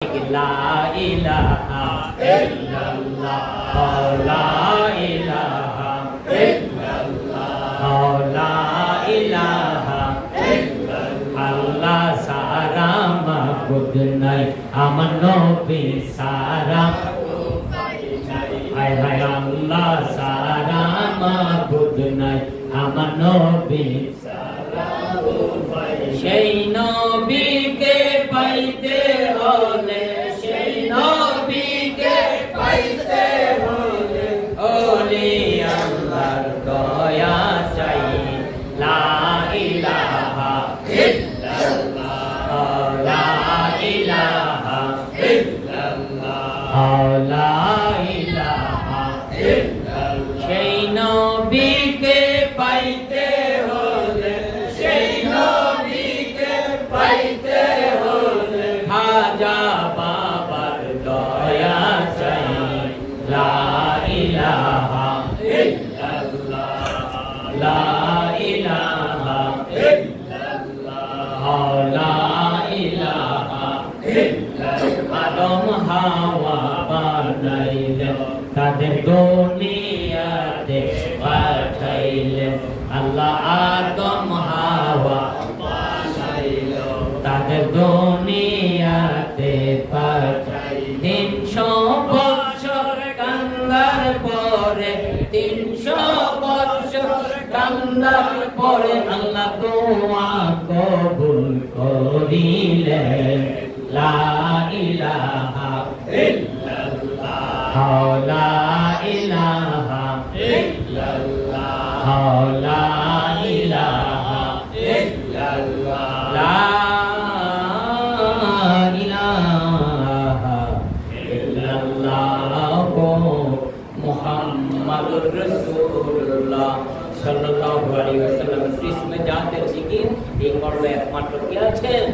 La ilaha illallah, la ilaha illallah, la ilaha illallah. Allah sara mabud nai, amar Nabi sara. Hai hai Allah sara mabud nai, amar Nabi sara. সেই নবীকে পাইতে হলে, সেই নবীকে পাইতে হলে ওলি আল্লাহর দয়া চাই। লা ইলাহা ইল্লাল্লাহ, লা ইলাহা ইল্লাল্লাহ, লা ইলাহা ইল্লাল্লাহ। সেই নবীকে পাইতে হলে, সেই নবীকে পাইতে হলে খাজা বাবার দয়া চাই। লা ইলাহা ইল্লাল্লাহ, লা ইলাহা ইল্লাল্লাহ, লা ইলাহা ইল্লাল্লাহ। আদম হাওয়া বানাইলেন, তাদের দুনিয়াতে পাঠাইলেন। আল্লাহ আদম হাওয়া বানাইল, তাদের দুনিয়াতে পাঠাইলেন। 300 বছর কান্দার পরে, 300 বছর কান্দার পরে আল্লাহ দোয়া কবুল করিলেন। লা ইলাহা ইল্লাল্লাহ, লা ইলাহা ইল্লাল্লাহ, লা ইলাহা ইল্লাল্লাহ, লা ইলাহা ইল্লাল্লাহ। মুহাম্মাদুর রাসূলুল্লাহ সাল্লাল্লাহু আলাইহি ওয়াসাল্লাম ইসমে জাতের জিকির। এই কর্ম একমাত্র কি আছেন?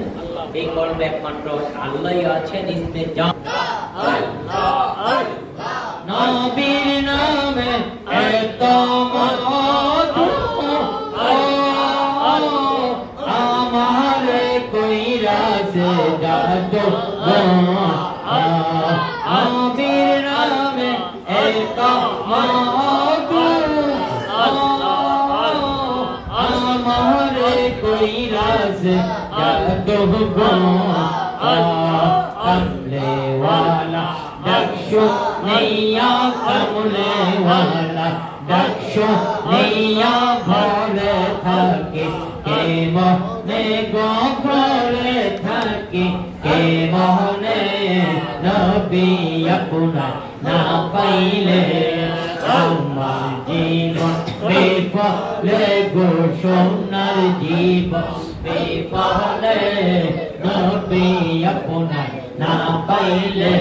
এই কর্ম একমাত্র আল্লাহই আছেন। ইসমে জাত আল্লাহ, আল্লাহ। নবীর নামে এত মধু, আমারে কইরা সে জাদু। নবীর নামে এত মধু, আমারে কইরা সে জাদু। কমলে ওয়ালা দক্ষু নিয়া, কমলে ওয়ালা দক্ষু নিয়া ভরে থাকে। কে মনে গো ভরে থাকে, কে মনে নবী আপনার না পাইলে আমার জীবন বিফলে গো। সোনার জীবন বিফলে নবী আপনার না পাইলে।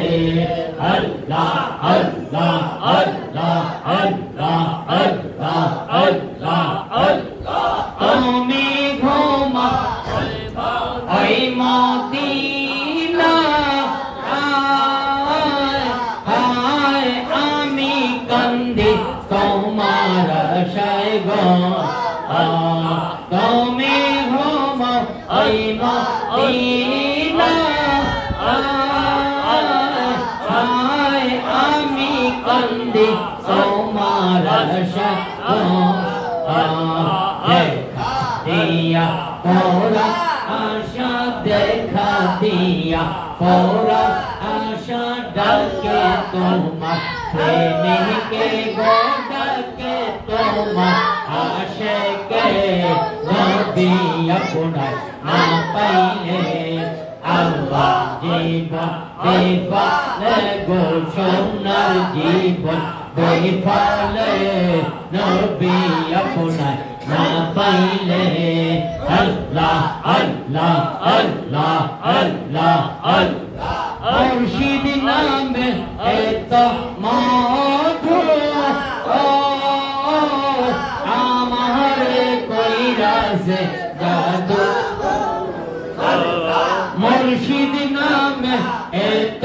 আল্লাহ আল্লাহ আল্লাহ আল্লাহ আল্লাহ আল্লাহ আল্লাহ। তুমি ঘুমা ওই মদিনা, হায় আমি কান্দি তোমার আশায় গো। তুমি ঘুমা ওই মদিনা, হায় আমি কান্দি তোমার আশায় গো। দিয়া পোরা আশা দেখা দিয়া, পোরা আশা ডাকে তোমার প্রেমিকে গো, ডাকে তোমার আশিকে নবী আপনার না পাইলে। আল্লাহ জীবন বিফলে গো, সোনার জীবন বিফলে নবী আপনার না পাইলে। আল্লাহ আল্লাহ আল্লাহ আল্লাহ আল্লাহ। মুর্শিদ নামে এত মধু, আমারে কইরা সে জাদু। মুর্শিদ নামে এত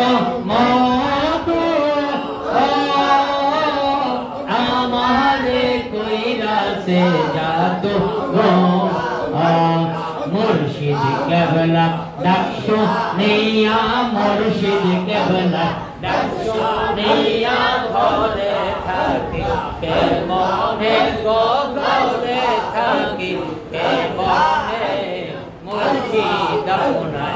মধু, আমারে কইরা সে জাদু। মুর্শিদ কেবলা দক্ষ নেই নিয়া মুর্শিদ কেবলা ডাক শুনিয়া ঘরে থাকি কেমনে গো ঘরে থাকি কেমনে মুর্শিদ আপনার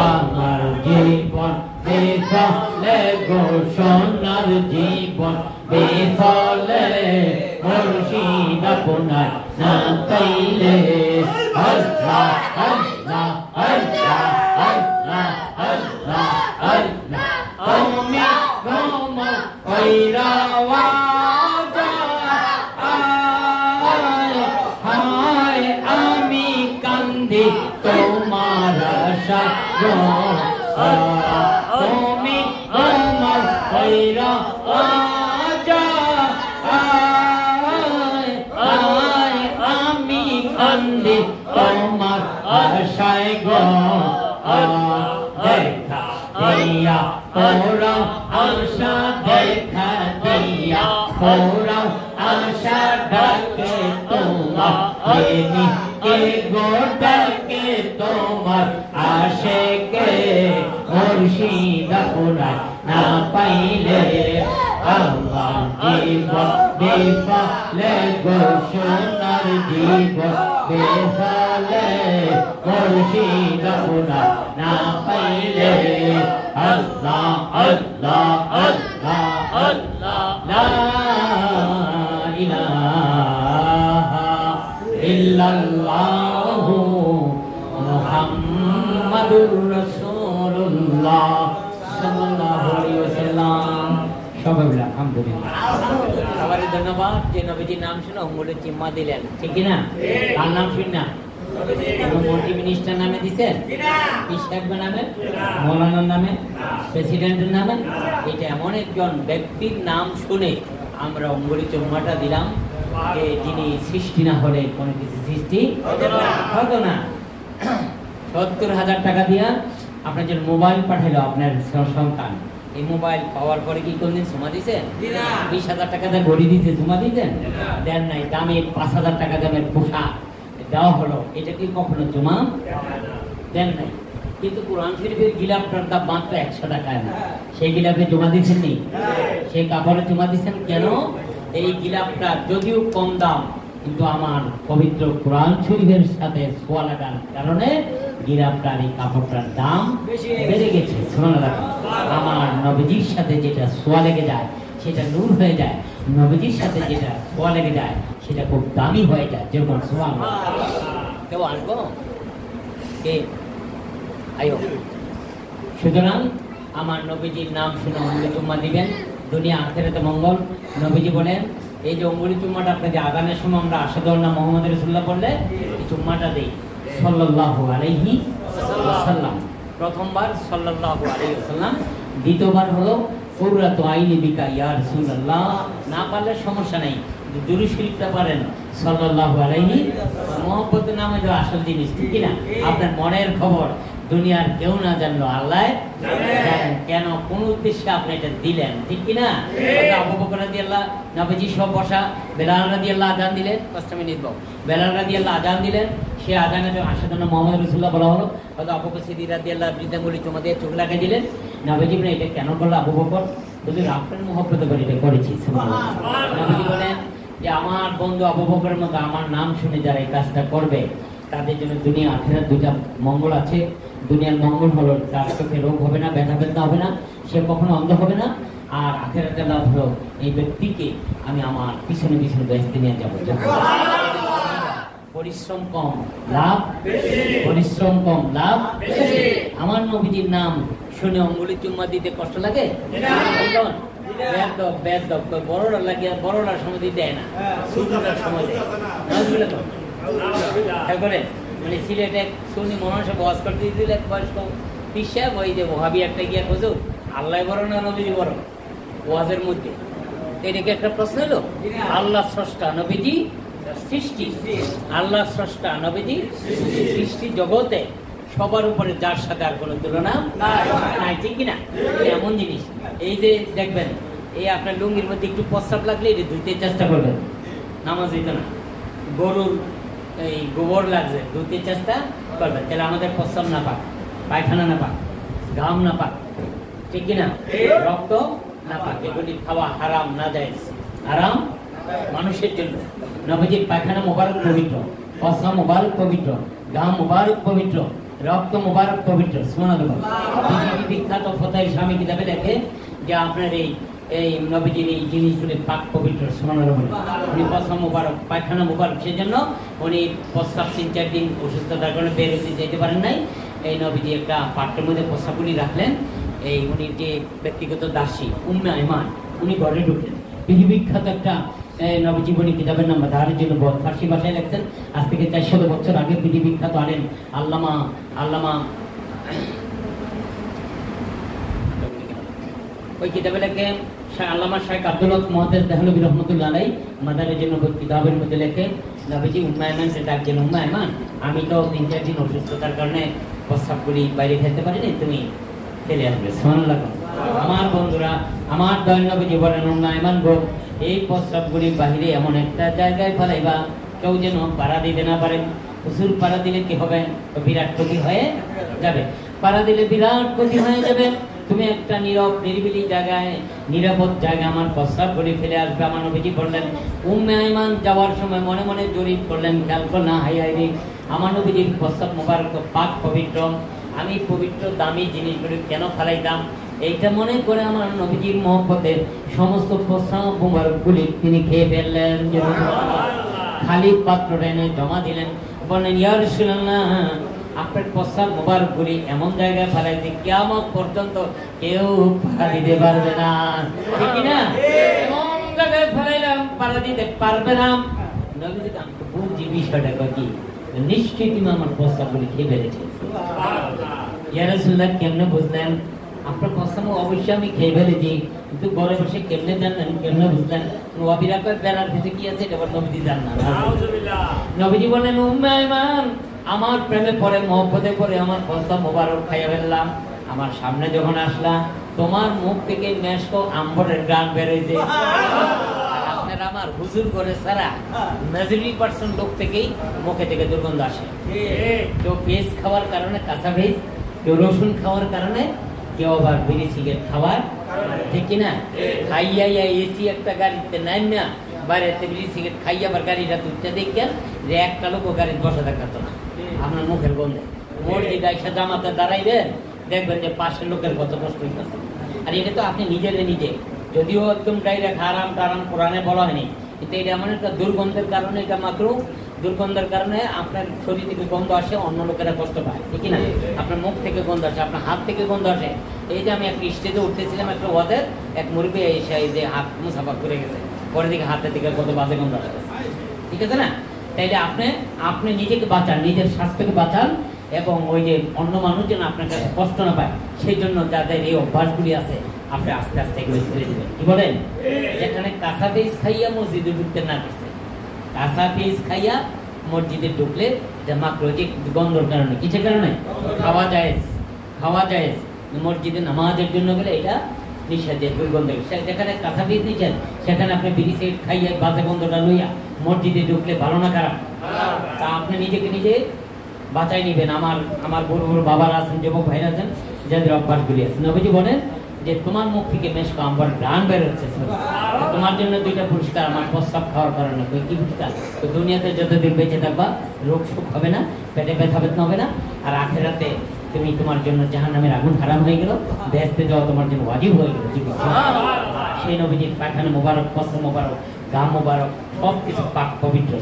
আমার জীবন বিফলে গো সোনার জীবন বিফলে মুর্শিদ আপনার না পাইলে আল্লাহ আল্লাহ আল্লাহ আল্লাহ আল্লাহ আল্লাহ তুমি গম কইরাওয়া হায় আমি কান্দি তোমার আশা তুমি আমার কইরা আমি কান্দি তোমার আশায় গো দেখা দিয়া ওরা আশা দেখা দিয়া ওরা আশা ডাকে তোমার কে গো ডাকে তোমার আশেকে মুর্শিদ আপনার না পাইলে আল্লাহ জীবন বিফলে গো সোনার জীবন বিফলে মুর্শিদ আপনার না পাইলে আল্লাহ আল্লাহ আল্লাহ আল্লাহ লা ইলাহা ইল্লাল্লাহু মুহাম্মাদুর রাসূলুল্লাহ সাল্লাল্লাহু আলাইহি ওয়াসাল্লাম। সবাই বলে আলহামদুলিল্লাহ। সবারই ধন্যবাদ যে নবীজির নাম শুনে অঙ্গুলের চিম্মা দিলেন, ঠিক না? তার নাম শুন না মন্ত্রী মিনিস্টার নামে দিচ্ছেন, সাহেবের নামে, মৌলানার নামে, প্রেসিডেন্টের নামে। এটা এমন একজন ব্যক্তির নাম শুনে আমরা অঙ্গুলি চুম্মাটা দিলাম যে যিনি সৃষ্টি না হলে কোনো কিছু সৃষ্টি হতো না। 70,000 টাকা দিয়া আপনার জন্য মোবাইল পাঠাইলো আপনার সন্তান। এই মোবাইল পাওয়ার পরে কি কোনদিন জমা দিয়েছেন? 20,000 টাকা দিয়ে ঘড়ি দিয়েছে, জমা দিয়েছেন? দেন নাই। দামে 5,000 টাকা দামের পোশাক দেওয়া হলো, এটা কি কখনো জমা দেন নাই? কিন্তু কোরআন শরীফের গিলাপটার দাম মাত্র 100 টাকা না, সেই গিলাপে জমা দিচ্ছেন নি? সেই কাপড়ে জমা দিচ্ছেন কেন? এই গিলাপটা যদিও কম দাম কিন্তু আমার পবিত্র কোরআন শরীফের সাথে ছোঁয়া লাগার কারণে গিলাপটার এই কাপড়টার দাম বেড়ে গেছে। সুবহানাল্লাহ। আমার নবীজির সাথে যেটা ছোঁয়া লেগে যায় সেটা নূর হয়ে যায়, নবীজির সাথে যেটা ছোঁয়া লেগে যায় সেটা খুব দামি হয়ে যায়। যেমন সুবহানাল্লাহ। কেউ আসবো কে? আয়ো। সুতরাং আমার নবীজির নাম শুনে অঙ্গুলি চুম্মা দিবেন, দুনিয়া আখিরাতে মঙ্গল। নবীজি বলেন এই যে অঙ্গুলি চুম্মাটা আপনি যে আযানের সময় আমরা আশহাদু আন্না মুহাম্মাদুর রাসূলুল্লাহ বললে এই চুম্মাটা দেই সাল্লাল্লাহু আলাইহি ওয়াসাল্লাম। প্রথমবার সাল্লাল্লাহু আলাইহি ওয়াসাল্লাম, দ্বিতীয়বার হলো কুররাতু আইনি বিকা ইয়া রাসূলুল্লাহ। না পারলে সমস্যা নাই, দুরূদ শরীফটা পারেন সাল্লাল্লাহু আলাইহি। মহব্বতের নামে যে আসল জিনিস, ঠিক না? আপনার মনের খবর দুনিয়ার কেউ না জানলো, আল্লাহ জানেন। কেন, কোন উদ্দেশ্যে আপনি এটা দিলেন, ঠিক কি না? আবু বকর রাদিয়াল্লাহু নবীজি সব বসা, বেলাল রাদিয়াল্লাহু আযান দিলেন, 5 মিনিট বাও। বেলাল রাদিয়াল্লাহু আযান দিলেন, সে আযানে যে আশহাদু আন্না মুহাম্মাদুর রাসূলুল্লাহ বলা হলো। হযরত আবু বকর সিদ্দিক রাদিয়াল্লাহু বৃদ্ধাঙ্গুলি চুমা দিয়ে চোখ লাগিয়ে দিলেন। নবীজি বলেন এটা কেন করলো আবু বকর? বলে আপনার মহব্বতে করে এটা করেছি। সুবহানাল্লাহ। নবীজি বলেন যে আমার বন্ধু আবু বকরের মতো আমার নাম শুনে যারা এই কাজটা করবে তাদের জন্য দুনিয়া আখিরাত দুইটা মঙ্গল আছে। দুনিয়ার মঙ্গল হলো তার চোখে রোগ হবে না, ব্যথা বেদনা হবে না, সে কখনো অন্ধ হবে না। আর আখিরাতের লাভ হলো এই ব্যক্তিকে আমি আমার পিছনে পিছনে বেহেশতে নিয়ে যাবো। পরিশ্রম কম লাভ বেশি, পরিশ্রম কম লাভ বেশি। আমার নবীজির নাম শুনে অঙ্গুলি চুম্মা দিতে কষ্ট লাগে? বড়রা লাগে, বড়রা সময় দেয় না, ছোটরা সময় দেয়। তারপরে মানে সিলেটে শুনি মানুষ বস করতে দিয়েছিল এক বয়স্ক পিসা, ওই যে ভাবি একটা গিয়া খোঁজো আল্লাহ বড় না নবীজি বড় ওয়াজের মধ্যে। এটাকে একটা প্রশ্ন হলো, আল্লাহ স্রষ্টা নবীজি সৃষ্টি, আল্লাহ স্রষ্টা নবীজি সৃষ্টি জগতে সবার উপরে যার সাথে আর কোনো তুলনা নাই, ঠিক কিনা? এমন জিনিস এই যে দেখবেন এই আপনার লুঙ্গির মধ্যে একটু প্রস্রাব লাগলে এটা ধুইতে চেষ্টা করবেন, নামাজ দিত না। গরুর এই গোবর লাগছে, ধুতে চেষ্টা করবেন, তাহলে আমাদের প্রস্রাব না পাক, পায়খানা না পাক, ঘাম না পাক, ঠিক কিনা, রক্ত না পাক, এগুলি খাওয়া হারাম, না জায়েজ, হারাম মানুষের জন্য। নবীজির পায়খানা মোবারক পবিত্র, প্রস্রাব মোবারক পবিত্র, ঘাম মোবারক পবিত্র, রক্ত মোবারক পবিত্র। সুবহানাল্লাহ। পৃথিবী বিখ্যাত ফতোয়া স্বামী কিতাবে দেখে যে আপনার এই নবীজির এই জিনিসগুলি পাক পবিত্র। সুবহানাল্লাহ। উনি প্রস্রাব মোবারক, পায়খানা মোবারক, সেজন্য উনি প্রস্রাব 3-4 দিন অসুস্থতার কারণে বের হতে যেতে পারেন নাই। এই নবীজি একটা পাত্রের মধ্যে প্রস্রাবগুলি রাখলেন। এই উনি যে ব্যক্তিগত দাসী উম্মে আইমান, উনি ঘরে ঢুকলেন। পৃথিবী বিখ্যাত একটা নবজীবনী কিতাবের নাম ধারের জন্য ফার্সি ভাষায় লেখছেন। আজ থেকে 400 বছর আগে পৃথিবী বিখ্যাত আলেম আল্লামা ওই কিতাবে লেখে আল্লামা শাইখ আব্দুল হক মুহাদ্দিস দেহলভী রহমাতুল্লাহ আলাইহি মাদারের জন্য কিতাবের মধ্যে লেখে, নবীজি উম্মে আইমানকে ডাকলেন, উম্মে আইমান, আমি তো 3-4 দিন অসুস্থতার কারণে প্রস্রাবগুলি বাইরে ফেলতে পারিনি, তুমি ফেলে আসবে। সুবহানাল্লাহ। আমার বন্ধুরা, আমার দয়াল নবীজি বলেন, উম্মে আইমান গো, এই প্রস্রাবগুলি বাহিরে এমন একটা জায়গায় ফেলাইবা কেউ যেন পাড়া দিতে না পারে। হুজুর, পাড়া দিলে কি হবে? বিরাট ক্ষতি হয়ে যাবে। পাড়া দিলে বিরাট ক্ষতি হয়ে যাবে। তুমি একটা নীরব নিরিবিলি জায়গায়, নিরাপদ জায়গায় আমার প্রস্রাবগুলি ফেলে আসবে। আমার নবীজি বললেন, উম্মে আইমান যাওয়ার সময় মনে মনে জরিপ করলেন, খেয়াল করলেন, হাই হাই রে, আমার নবীজির প্রস্রাব মোবারক পাক পবিত্র, আমি পবিত্র দামি জিনিসগুলি কেন ফেলাইতাম? এইটা মনে করে আমার নবীজির মহব্বতে সমস্ত প্রস্রাব মোবারকগুলি তিনি খেয়ে ফেললেন। খালি পাত্র এনে জমা দিলেন, বললেন, ইয়া রাসূলুল্লাহ, আপনার প্রস্রাব মোবারকগুলি এমন জায়গায় ফেলাইছে কিয়ামত পর্যন্ত কেউ পাড়া দিতে পারবে না, ঠিক না? এমন জায়গায় ফেলাইলাম পাড়া দিতে পারবে না। নবীজি আমাকে বুঝি বিষয়টা কি, নিশ্চয়ই তুমি আমার প্রস্রাবগুলি খেয়ে ফেলেছে। ইয়া রাসূলুল্লাহ, কেমনে বুঝলেন? আপনার প্রস্তাব অবশ্যই আমি খেয়ে ফেলেছি, কিন্তু ঘরে বসে কেমনে জানলেন, কেমনে বুঝলেন? অবিরাকের বেলার ভেতরে কি আছে এটা নবীজি জানলেন। নবীজি বলেন, উম্মে আইমান, আমার প্রেমে পড়ে, মহব্বতে পড়ে আমার প্রস্তাব মোবারক খাইয়া ফেললাম। আমার সামনে যখন আসলা, তোমার মুখ থেকে মেশক আম্বরের গান বেরোইছে। আপনার আমার হুজুর করে সারা মেজরিটি% লোক থেকেই মুখে থেকে দুর্গন্ধ আসে। কেউ পেঁয়াজ খাওয়ার কারণে, কাঁচা পেঁয়াজ, কেউ রসুন খাওয়ার কারণে, কেউ আবার বিড়ি সিগারেট খাওয়ার, ঠিক কিনা? খাইয়া এসি একটা গাড়িতে নাইমা বাইরেতে বিড়ি সিগারেট খাইয়া আবার গাড়িটা তুলতে দেখেন যে একটা লোক গাড়িতে বসে থাকতো না আপনার মুখের গন্ধে। মসজিদ আইসা জামাতে দাঁড়াইবেন, দেখবেন যে পাশের লোকের কত কষ্ট হইতেছে। আর এটা তো আপনি নিজে, যদিও একদম ডাইরেক্ট হারাম টারাম কোরআনে বলা হয়নি, কিন্তু এটা এমন একটা দুর্গন্ধের কারণে, এটা মাকরুহ, দুর্গন্ধের কারণে আপনার শরীর থেকে গন্ধ আসে, অন্য লোকেরা কষ্ট পায়, ঠিক না? আপনার মুখ থেকে গন্ধ আসে, আপনার হাত থেকে গন্ধ আসে। এই যে আমি একটা স্টেজে উঠতেছিলাম, একটা ওয়াজের এক মুরব্বী এসে এই যে হাত মুসাফা করে গেছে, পরে দিকে হাতের দিকে কত বাজে গন্ধ আসে, ঠিক আছে না? তাইলে আপনি নিজেকে বাঁচান, নিজের স্বাস্থ্যকে বাঁচান, এবং ওই যে অন্য মানুষ যেন আপনার কাছে কষ্ট না পায়, সেই জন্য যাদের এই অভ্যাসগুলি আছে আপনি আস্তে আস্তে এগুলো ছেড়ে দিবেন। কি বলেন? যেখানে কাঁচা পেঁয়াজ খাইয়া মসজিদে ঢুকতে না দিচ্ছে, কাঁচা পেঁয়াজ খাইয়া মসজিদে ঢুকলে মাকরুহ গন্ধর কারণে, কিসের কারণে? খাওয়া যায় মসজিদে নামাজের জন্য গেলে এটা নিষেধের দুর্গন্ধ। যেখানে কাঁচা পেঁয়াজ নিষেধ, সেখানে আপনি বিড়ি সিগারেট খাইয়া বাজে গন্ধটা লইয়া মসজিদে ঢুকলে ভালো না খারাপ? তা আপনি নিজেকে নিজে বাঁচাই নিবেন। আমার বড় বড় বাবারা আছেন, যুবক ভাইরা আছেন, যাদের অভ্যাসগুলি আছে। নবীজি বলেন যে তোমার মুখ থেকে মেশক আম্বর গান বের হচ্ছে, তোমার জন্য 2টা পুরস্কার আমার প্রস্রাব খাওয়ার কারণে। কি পুরস্কার? তো দুনিয়াতে যতদিন বেঁচে থাকবা রোগ সুখ হবে না, পেটে ব্যথা বেদনা হবে না, আর আখিরাতে তুমি তোমার জন্য জাহান্নামের আগুন হারাম হয়ে গেল, বেহেশতে যাওয়া তোমার জন্য ওয়াজিব হয়ে গেল। সেই নবীজির পায়খানা মোবারক, প্রস্রাব মোবারক, গা মোবারক, সবকিছু পাক পবিত্র।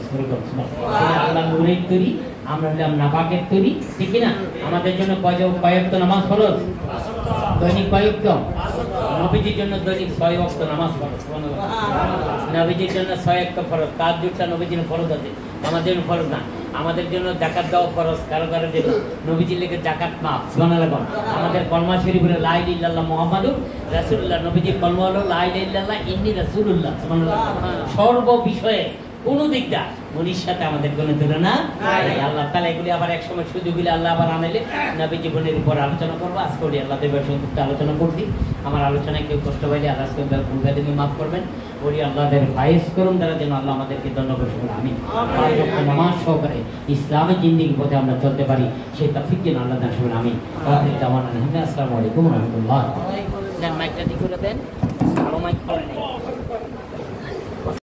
আল্লাহ নূরের তৈরি, আমরা হলাম নাপাকের তৈরি, ঠিক না? আমাদের জন্য কয়েকটা নামাজ ফরজ, দৈনিক কয়েকটা। নবীজির জন্য দৈনিক 6 ওয়াক্ত নামাজ ফরজ। নবীজির জন্য 6 ওয়াক্ত ফরজ, তাহাজ্জুদটা নবীজির ফরজ আছে, আমাদের জন্য ফরজ না। আমাদের জন্য যাকাত দেওয়া ফরজ, কারো জন্য নবীজির লেগে যাকাত মাফ। সুবহানাল্লাহ। আমাদের কলমা শরীফ হলো লা ইলাহা ইল্লাল্লাহ মুহাম্মাদুর রাসূলুল্লাহ। নবীজির কলমা হলো লা ইলাহা ইল্লাল্লাহ ইন্নী রাসূলুল্লাহ। সুবহানাল্লাহ। সর্ব বিষয়ে কোনো দিকটা উনির সাথে আমাদের কোনো তুলনা নাই। আল্লাহ তাআলা এগুলি আবার এক সময় সুযোগ দিলে আল্লাহ আবার আনাইলে নবী জীবনের উপর আলোচনা করবো। আজকে ওই আল্লাহ দেবের সঙ্গে আলোচনা করছি। আমার আলোচনায় কেউ কষ্ট পাইলে আল্লাহ ভুলগাদিকে মাফ করবেন। ওই আল্লাহদের ফায়েজ করুন তারা যেন আল্লাহ আমাদেরকে ধন্যবাদ করুন। আমি নামাজ সহকারে ইসলামের জিন্দিগির পথে আমরা চলতে পারি সেই তৌফিক যেন আল্লাহ দান করুন। আমি আসসালামু আলাইকুম ওয়া রাহমাতুল্লাহ। মাইকটা ঠিক করে দেন।